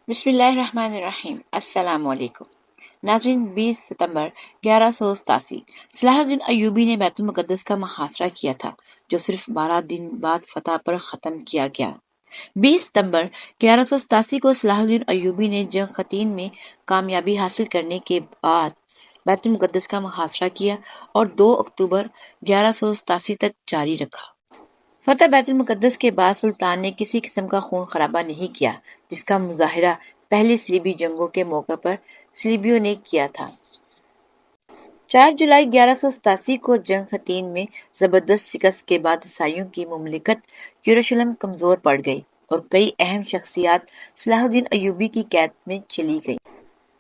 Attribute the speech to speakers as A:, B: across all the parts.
A: بسم اللہ الرحمن الرحیم۔ السلام علیکم ناظرین۔ 20 ستمبر 1187 صلاح الدین ایوبی نے بیت المقدس کا محاصرہ کیا تھا، جو صرف 12 دن بعد فتح پر ختم کیا گیا۔ 20 ستمبر 1187 کو صلاح الدین ایوبی نے جنگ حطین میں کامیابی حاصل کرنے کے بعد بیت المقدس کا محاصرہ کیا اور 2 اکتوبر 1187 تک جاری رکھا۔ فتح بیت المقدس کے بعد سلطان نے کسی قسم کا خون خرابہ نہیں کیا، جس کا مظاہرہ پہلی صلیبی جنگوں کے موقع پر صلیبیوں نے کیا تھا۔ 4 جولائی 1187 کو جنگ حطین میں زبردست شکست کے بعد عیسائیوں کی مملکت یروشلم کمزور پڑ گئی اور کئی اہم شخصیات صلاح الدین ایوبی کی قید میں چلی گئیں۔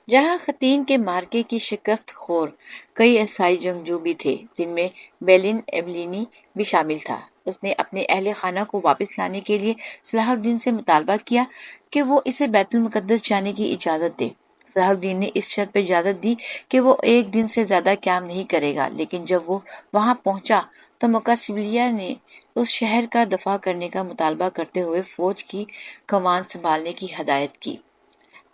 A: جہاں حطین کے معرکے کی شکست خور کئی عیسائی جنگجو بھی تھے، جن میں بیلن ایبلینی بھی شامل تھا۔ اس نے اپنے اہل خانہ کو واپس لانے کے لیے صلاح الدین سے مطالبہ کیا کہ وہ اسے بیت المقدس جانے کی اجازت دے۔ صلاح الدین نے اس شرط پر اجازت دی کہ وہ 1 دن سے زیادہ قیام نہیں کرے گا، لیکن جب وہ وہاں پہنچا تو مکہ سبلیہ نے اس شہر کا دفاع کرنے کا مطالبہ کرتے ہوئے فوج کی کمان سنبھالنے کی ہدایت کی۔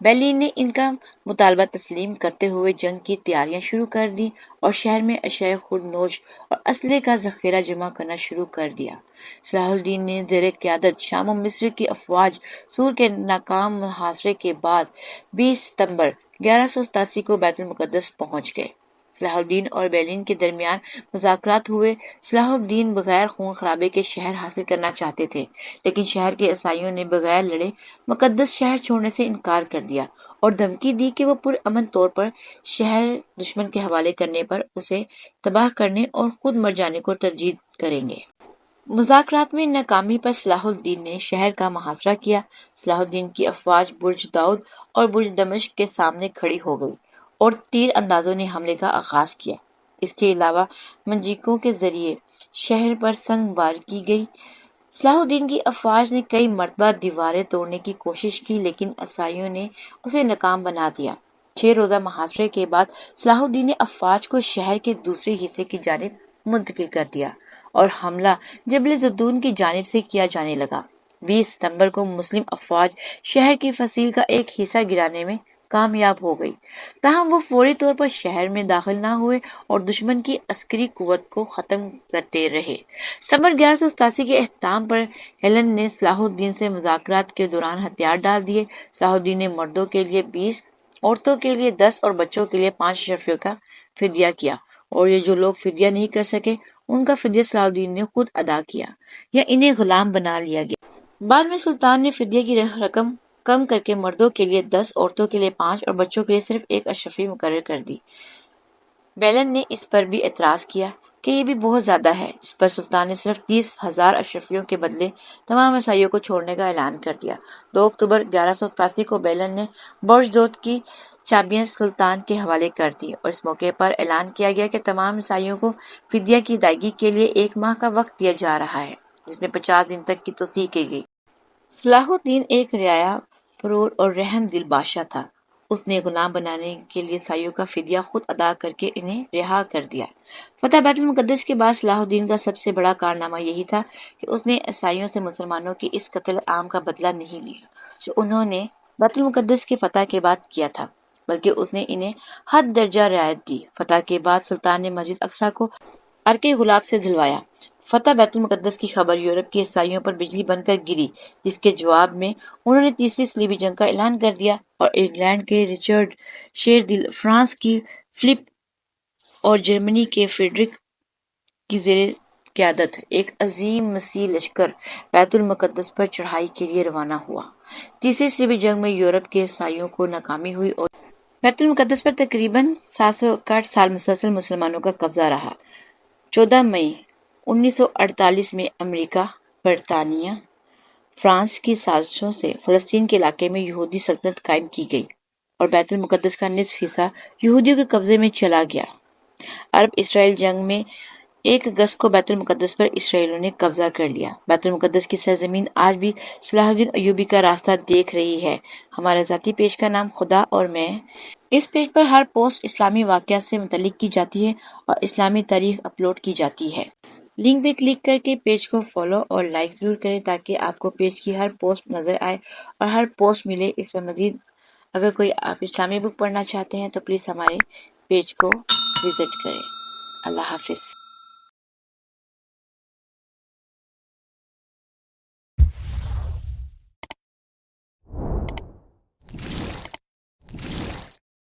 A: بیلین نے ان کا مطالبہ تسلیم کرتے ہوئے جنگ کی تیاریاں شروع کر دیں اور شہر میں اشیاء خورد نوش اور اسلحے کا ذخیرہ جمع کرنا شروع کر دیا۔ صلاح الدین نے زیر قیادت شام و مصر کی افواج سور کے ناکام محاصرے کے بعد 20 ستمبر 1187 کو بیت المقدس پہنچ گئے۔ صلاح الدین اور بیلین کے درمیان مذاکرات ہوئے۔ صلاح الدین بغیر خون خرابے کے شہر حاصل کرنا چاہتے تھے، لیکن شہر کے عیسائیوں نے بغیر لڑے مقدس شہر چھوڑنے سے انکار کر دیا اور دھمکی دی کہ وہ پرامن طور پر شہر دشمن کے حوالے کرنے پر اسے تباہ کرنے اور خود مر جانے کو ترجیح کریں گے۔ مذاکرات میں ناکامی پر صلاح الدین نے شہر کا محاصرہ کیا۔ صلاح الدین کی افواج برج داؤد اور برج دمشق کے سامنے کھڑی ہو گئی اور تیر اندازوں نے حملے کا آغاز کیا۔ اس کے علاوہ منجنیقوں کے ذریعے شہر پر سنگ بار کی گئی۔ صلاح الدین کی افواج نے کئی مرتبہ دیواریں توڑنے کی کوشش کی، لیکن عیسائیوں نے اسے ناکام بنا دیا۔ 6 روزہ محاصرے کے بعد صلاح الدین نے افواج کو شہر کے دوسرے حصے کی جانب منتقل کر دیا اور حملہ جبل زیتون کی جانب سے کیا جانے لگا۔ 20 ستمبر کو مسلم افواج شہر کی فصیل کا ایک حصہ گرانے میں کامیاب ہو گئی، تاہم وہ فوری طور پر شہر میں داخل نہ ہوئے اور دشمن کی عسکری قوت کو ختم کرتے رہے۔ ستمبر 1187 کے اختتام پر ہیلن نے صلاح الدین سے مذاکرات کے دوران ہتھیار ڈال دیے۔ صلاح الدین نے مردوں کے لیے 20، عورتوں کے لیے 10 اور بچوں کے لیے 5 اشرفیوں کا فدیہ کیا، اور یہ جو لوگ فدیہ نہیں کر سکے ان کا فدیہ صلاح الدین نے خود ادا کیا یا انہیں غلام بنا لیا گیا۔ بعد میں سلطان نے فدیہ کی رقم کم کر کے مردوں کے لیے 10، عورتوں کے لیے 5 اور بچوں کے لیے صرف 1 اشرفی مقرر کر دی۔ بیلن نے اس پر بھی اعتراض کیا کہ یہ بھی بہت زیادہ ہے، جس پر سلطان نے صرف 30,000 اشرفیوں کے بدلے تمام عیسائیوں کو چھوڑنے کا اعلان کر دیا۔ 2 اکتوبر 1187 کو بیلن نے برج داؤد کی چابیاں سلطان کے حوالے کر دی اور اس موقع پر اعلان کیا گیا کہ تمام عیسائیوں کو فدیہ کی ادائیگی کے لیے 1 ماہ کا وقت دیا جا رہا ہے، جس میں 50 دن تک کی توسیع کی گئی۔ صلاح الدین ایک رعایا پرور اور رحم دل بادشاہ تھا۔ اس نے غلام بنانے کے لیے عیسائیوں کا فدیہ خود ادا کر کے انہیں رہا کر دیا۔ فتح بیت المقدس کے بعد صلاح الدین کا سب سے بڑا کارنامہ یہی تھا کہ اس نے عیسائیوں سے مسلمانوں کی اس قتل عام کا بدلہ نہیں لیا جو انہوں نے بیت المقدس کے فتح کے بعد کیا تھا، بلکہ اس نے انہیں حد درجہ رعایت دی۔ فتح کے بعد سلطان نے مسجد اقصیٰ کو عرق غلاب سے دھلوایا۔ فتح بیت المقدس کی خبر یورپ کے عیسائیوں پر بجلی بن کر گری، جس کے جواب میں انہوں نے تیسری صلیبی جنگ کا اعلان کر دیا اور انگلینڈ کے رچرڈ شیر دل، فرانس کی فلپ اور جرمنی کے فریڈرک کی زیر قیادت ایک عظیم مسیح لشکر بیت المقدس پر چڑھائی کے لیے روانہ ہوا۔ تیسری صلیبی جنگ میں یورپ کے عیسائیوں کو ناکامی ہوئی اور بیت المقدس پر تقریباً 761 سال مسلسل مسلمانوں کا قبضہ رہا۔ 14 مئی 1948 میں امریکا، برطانیہ، فرانس کی سازشوں سے فلسطین کے علاقے میں یہودی سلطنت قائم کی گئی اور بیت المقدس کا نصف حصہ یہودیوں کے قبضے میں چلا گیا۔ عرب اسرائیل جنگ میں 1 اگست کو بیت المقدس پر اسرائیلیوں نے قبضہ کر لیا۔ بیت المقدس کی سرزمین آج بھی صلاح الدین ایوبی کا راستہ دیکھ رہی ہے۔ ہمارا ذاتی پیج کا نام خدا اور میں۔ اس پیج پر ہر پوسٹ اسلامی واقعہ سے متعلق کی جاتی ہے اور اسلامی تاریخ اپلوڈ کی جاتی ہے۔ لنک پہ کلک کر کے پیج کو فالو اور لائک ضرور کریں تاکہ آپ کو پیج کی ہر پوسٹ نظر آئے اور ہر پوسٹ ملے۔ اس پر مزید اگر کوئی آپ اسلامی بک پڑھنا چاہتے ہیں تو پلیز ہمارے پیج کو وزٹ کریں۔ اللہ حافظ۔